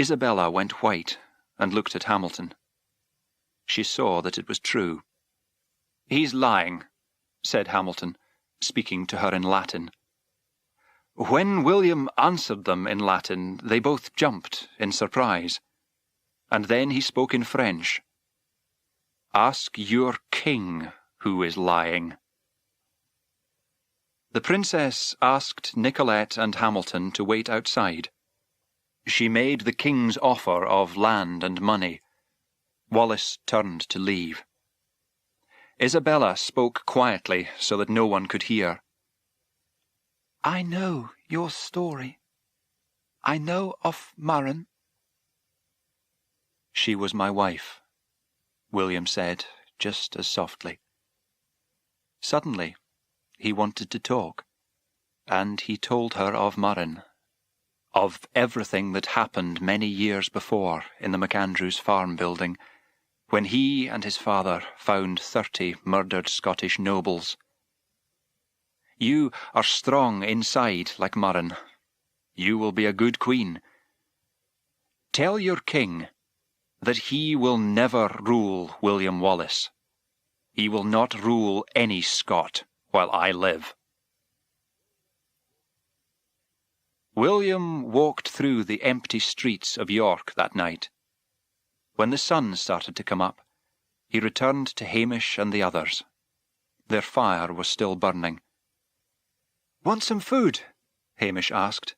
Isabella went white and looked at Hamilton. She saw that it was true. "He's lying," said Hamilton, speaking to her in Latin. When William answered them in Latin, they both jumped in surprise. And then he spoke in French. "Ask your king who is lying." The princess asked Nicolette and Hamilton to wait outside. She made the king's offer of land and money. Wallace turned to leave. Isabella spoke quietly so that no one could hear. "I know your story. I know of Murren." "She was my wife," William said, just as softly. Suddenly, he wanted to talk, and he told her of Murren, of everything that happened many years before in the MacAndrews farm building, when he and his father found 30 murdered Scottish nobles. You are strong inside like Murren. You will be a good queen. Tell your king that he will never rule William Wallace. He will not rule any Scot while I live. William walked through the empty streets of York that night. When the sun started to come up, he returned to Hamish and the others. Their fire was still burning. "Want some food?" Hamish asked.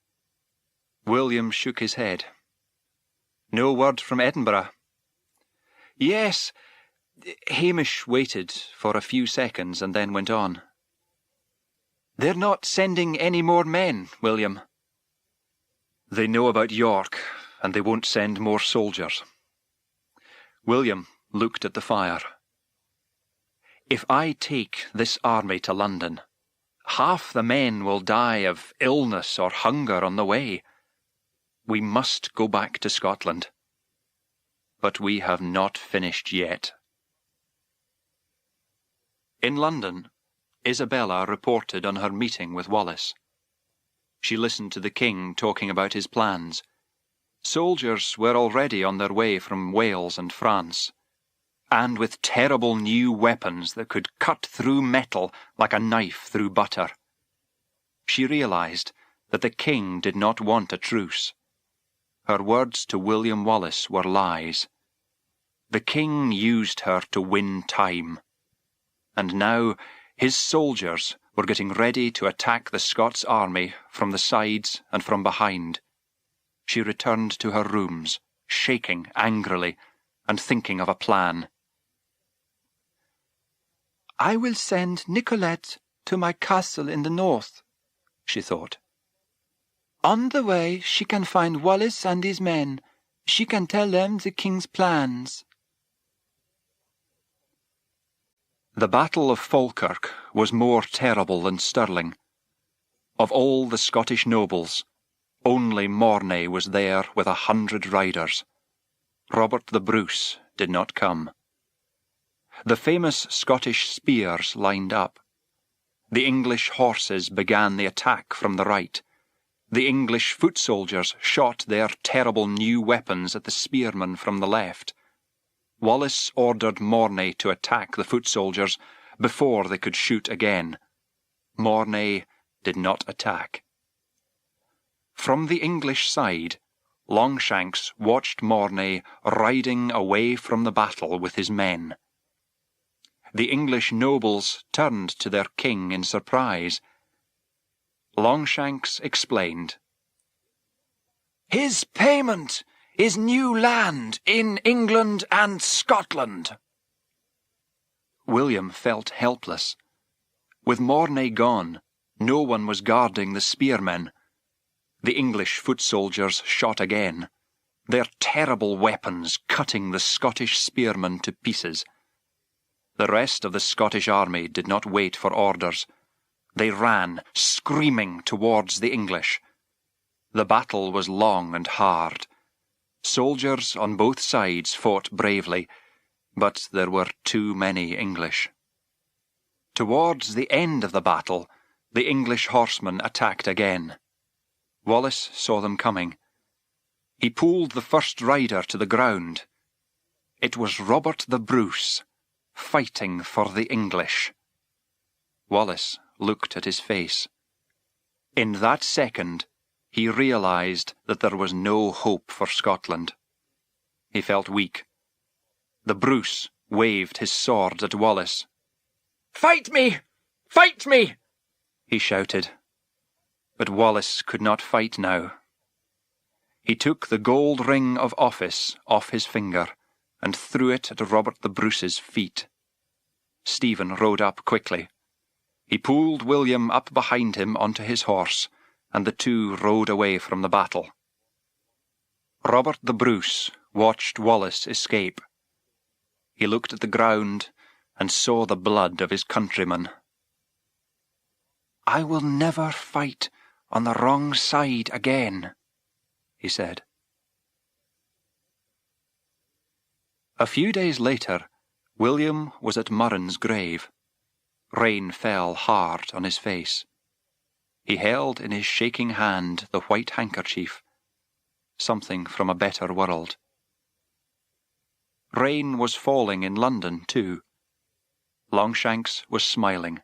William shook his head. "No word from Edinburgh?" "Yes." Hamish waited for a few seconds and then went on. "They're not sending any more men, William." "They know about York, and they won't send more soldiers." William looked at the fire. "If I take this army to London, half the men will die of illness or hunger on the way. We must go back to Scotland. But we have not finished yet." In London, Isabella reported on her meeting with Wallace. She listened to the king talking about his plans. Soldiers were already on their way from Wales and France, and with terrible new weapons that could cut through metal like a knife through butter. She realized that the king did not want a truce. Her words to William Wallace were lies. The king used her to win time. And now his soldiers were getting ready to attack the Scots army from the sides and from behind. She returned to her rooms, shaking angrily and thinking of a plan. "I will send Nicolette to my castle in the north," she thought. "On the way she can find Wallace and his men. She can tell them the king's plans." The Battle of Falkirk was more terrible than Stirling. Of all the Scottish nobles, only Mornay was there with 100 riders. Robert the Bruce did not come. The famous Scottish spears lined up. The English horses began the attack from the right. The English foot soldiers shot their terrible new weapons at the spearmen from the left. Wallace ordered Mornay to attack the foot soldiers before they could shoot again. Mornay did not attack. From the English side, Longshanks watched Mornay riding away from the battle with his men. The English nobles turned to their king in surprise. Longshanks explained. "His payment is new land in England and Scotland." William felt helpless. With Mornay gone, no one was guarding the spearmen. The English foot soldiers shot again, their terrible weapons cutting the Scottish spearmen to pieces. The rest of the Scottish army did not wait for orders. They ran, screaming, towards the English. The battle was long and hard. Soldiers on both sides fought bravely, but there were too many English. Towards the end of the battle, the English horsemen attacked again. Wallace saw them coming. He pulled the first rider to the ground. It was Robert the Bruce, fighting for the English. Wallace looked at his face. In that second, he realized that there was no hope for Scotland. He felt weak. The Bruce waved his sword at Wallace. "Fight me! Fight me!" he shouted. But Wallace could not fight now. He took the gold ring of office off his finger and threw it at Robert the Bruce's feet. Stephen rode up quickly. He pulled William up behind him onto his horse, and the two rode away from the battle. Robert the Bruce watched Wallace escape. He looked at the ground and saw the blood of his countrymen. "I will never fight on the wrong side again," he said. A few days later, William was at Murren's grave. Rain fell hard on his face. He held in his shaking hand the white handkerchief, something from a better world. Rain was falling in London, too. Longshanks was smiling.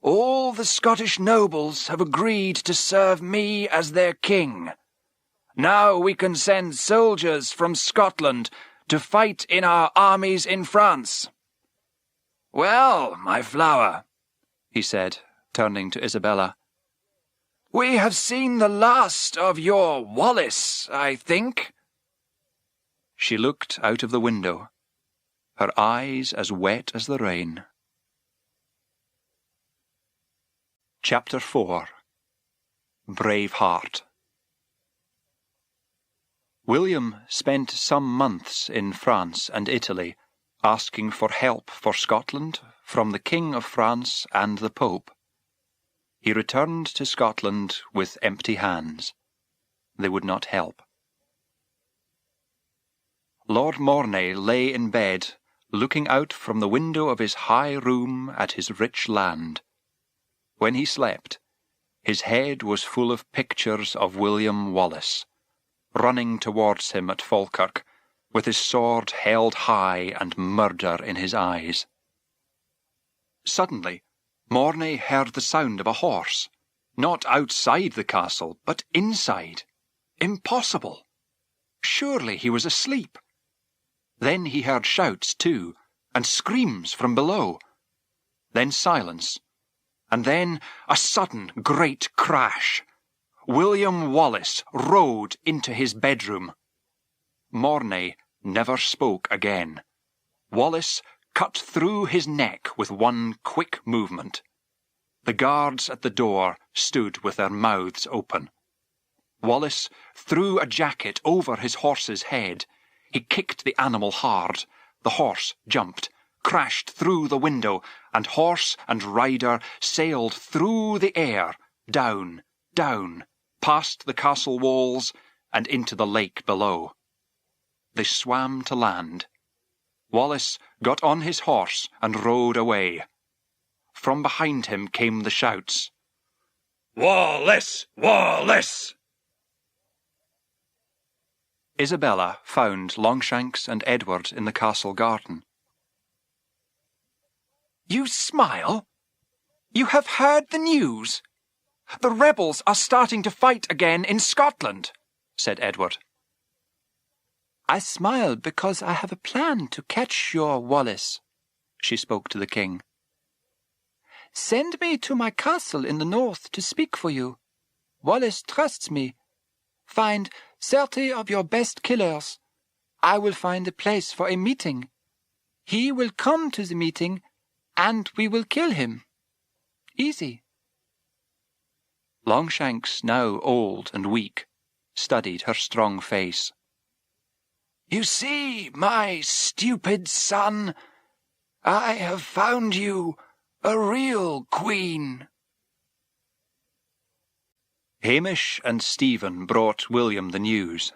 All the Scottish nobles have agreed to serve me as their king. Now we can send soldiers from Scotland to fight in our armies in France. Well, my flower, he said, turning to Isabella, we have seen the last of your Wallace, I think. She looked out of the window, her eyes as wet as the rain. Chapter 4. Breveheart. William spent some months in France and Italy, asking for help for Scotland from the King of France and the Pope. He returned to Scotland with empty hands. They would not help. Lord Mornay lay in bed, looking out from the window of his high room at his rich land. When he slept, his head was full of pictures of William Wallace, running towards him at Falkirk, with his sword held high and murder in his eyes. Suddenly, Mornay heard the sound of a horse, not outside the castle, but inside. Impossible! Surely he was asleep. Then he heard shouts, too, and screams from below. Then silence, and then a sudden great crash. William Wallace rode into his bedroom. Mornay never spoke again. Wallace cut through his neck with one quick movement. The guards at the door stood with their mouths open. Wallace threw a jacket over his horse's head. He kicked the animal hard. The horse jumped, crashed through the window, and horse and rider sailed through the air, down, down, past the castle walls and into the lake below. They swam to land. Wallace got on his horse and rode away. From behind him came the shouts, "Wallace! Wallace!" Isabella found Longshanks and Edward in the castle garden. You smile? You have heard the news? The rebels are starting to fight again in Scotland, said Edward. I smile because I have a plan to catch your Wallace, she spoke to the king. Send me to my castle in the north to speak for you. Wallace trusts me. Find 30 of your best killers. I will find a place for a meeting. He will come to the meeting, and we will kill him. Easy. Longshanks, now old and weak, studied her strong face. You see, my stupid son, I have found you a real queen. Hamish and Stephen brought William the news.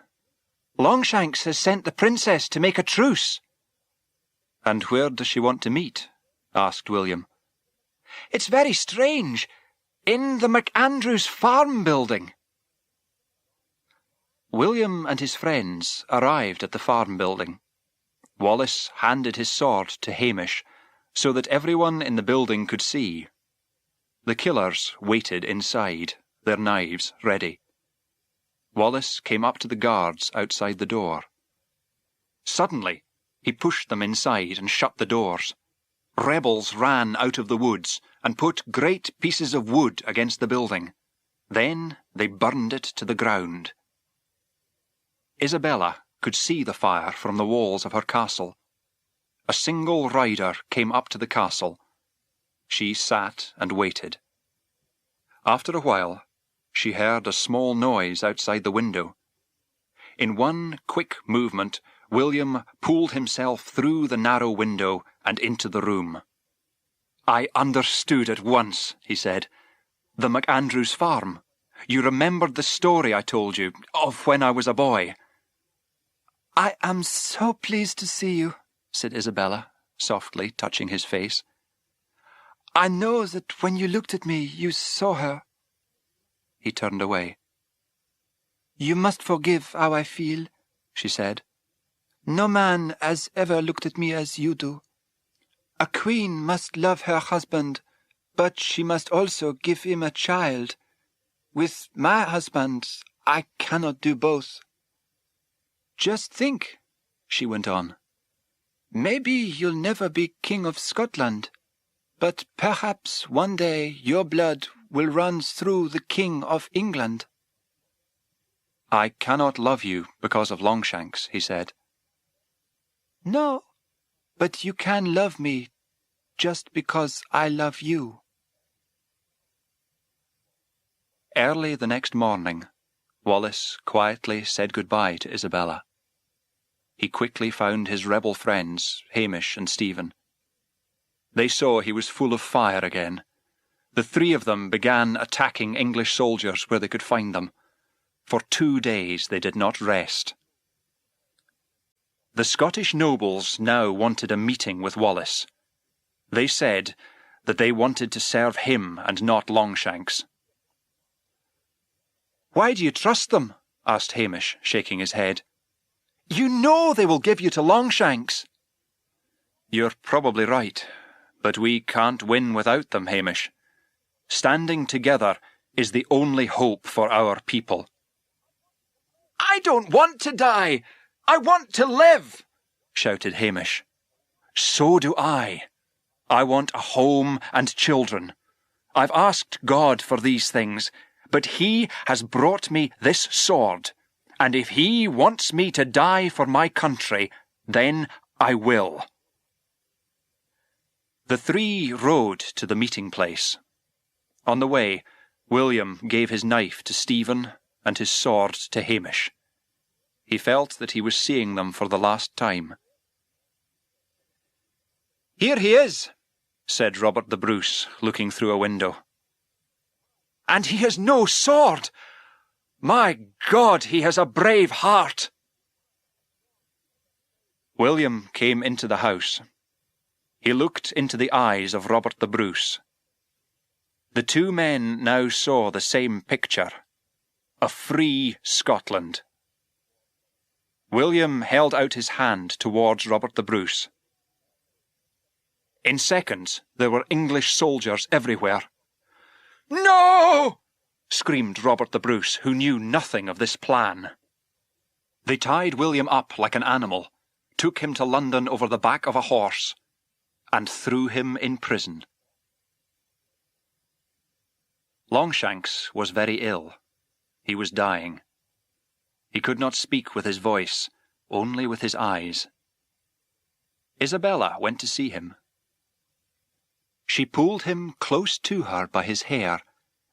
Longshanks has sent the princess to make a truce. And where does she want to meet? Asked William. It's very strange. In the MacAndrews farm building. William and his friends arrived at the farm building. Wallace handed his sword to Hamish so that everyone in the building could see. The killers waited inside, their knives ready. Wallace came up to the guards outside the door. Suddenly, he pushed them inside and shut the doors. Rebels ran out of the woods and put great pieces of wood against the building. Then they burned it to the ground. Isabella could see the fire from the walls of her castle. A single rider came up to the castle. She sat and waited. After a while, she heard a small noise outside the window. In one quick movement, William pulled himself through the narrow window and into the room. I understood at once, he said. The MacAndrews farm. You remembered the story I told you of when I was a boy. I am so pleased to see you, said Isabella, softly touching his face. I know that when you looked at me, you saw her. He turned away. You must forgive how I feel, she said. No man has ever looked at me as you do. A queen must love her husband, but she must also give him a child. With my husband, I cannot do both. Just think, she went on. Maybe you'll never be King of Scotland, but perhaps one day your blood will run through the King of England. I cannot love you because of Longshanks, he said. No, but you can love me just because I love you. Early the next morning, Wallace quietly said goodbye to Isabella. He quickly found his rebel friends, Hamish and Stephen. They saw he was full of fire again. The three of them began attacking English soldiers where they could find them. For 2 days they did not rest. The Scottish nobles now wanted a meeting with Wallace. They said that they wanted to serve him and not Longshanks. Why do you trust them? Asked Hamish, shaking his head. You know they will give you to Longshanks. You're probably right, but we can't win without them, Hamish. Standing together is the only hope for our people. I don't want to die! I want to live! Shouted Hamish. So do I. I want a home and children. I've asked God for these things, but He has brought me this sword, and if He wants me to die for my country, then I will. The three rode to the meeting place. On the way, William gave his knife to Stephen and his sword to Hamish. He felt that he was seeing them for the last time. Here he is, said Robert the Bruce, looking through a window. And he has no sword! My God, he has a brave heart! William came into the house. He looked into the eyes of Robert the Bruce. The two men now saw the same picture, a free Scotland. William held out his hand towards Robert the Bruce. In seconds, there were English soldiers everywhere. No! Screamed Robert the Bruce, who knew nothing of this plan. They tied William up like an animal, took him to London over the back of a horse, and threw him in prison. Longshanks was very ill. He was dying. He could not speak with his voice, only with his eyes. Isabella went to see him. She pulled him close to her by his hair,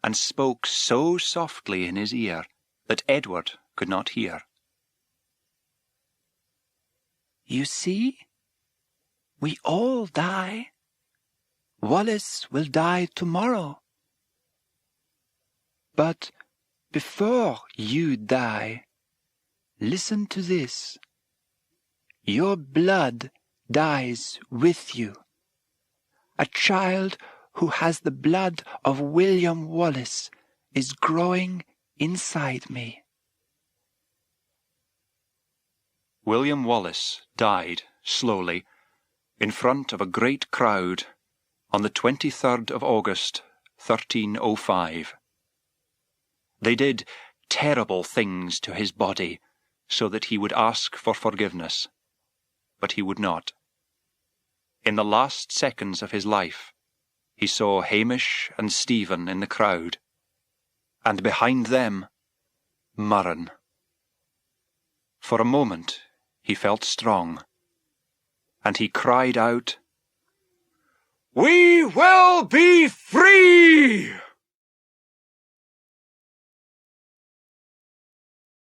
and spoke so softly in his ear that Edward could not hear. You see, we all die. Wallace will die tomorrow. But before you die, listen to this. Your blood dies with you. A child who has the blood of William Wallace is growing inside me. William Wallace died slowly in front of a great crowd on the 23rd of August, 1305. They did terrible things to his body so that he would ask for forgiveness, but he would not. In the last seconds of his life, he saw Hamish and Stephen in the crowd, and behind them, Murren. For a moment he felt strong, and he cried out, "We will be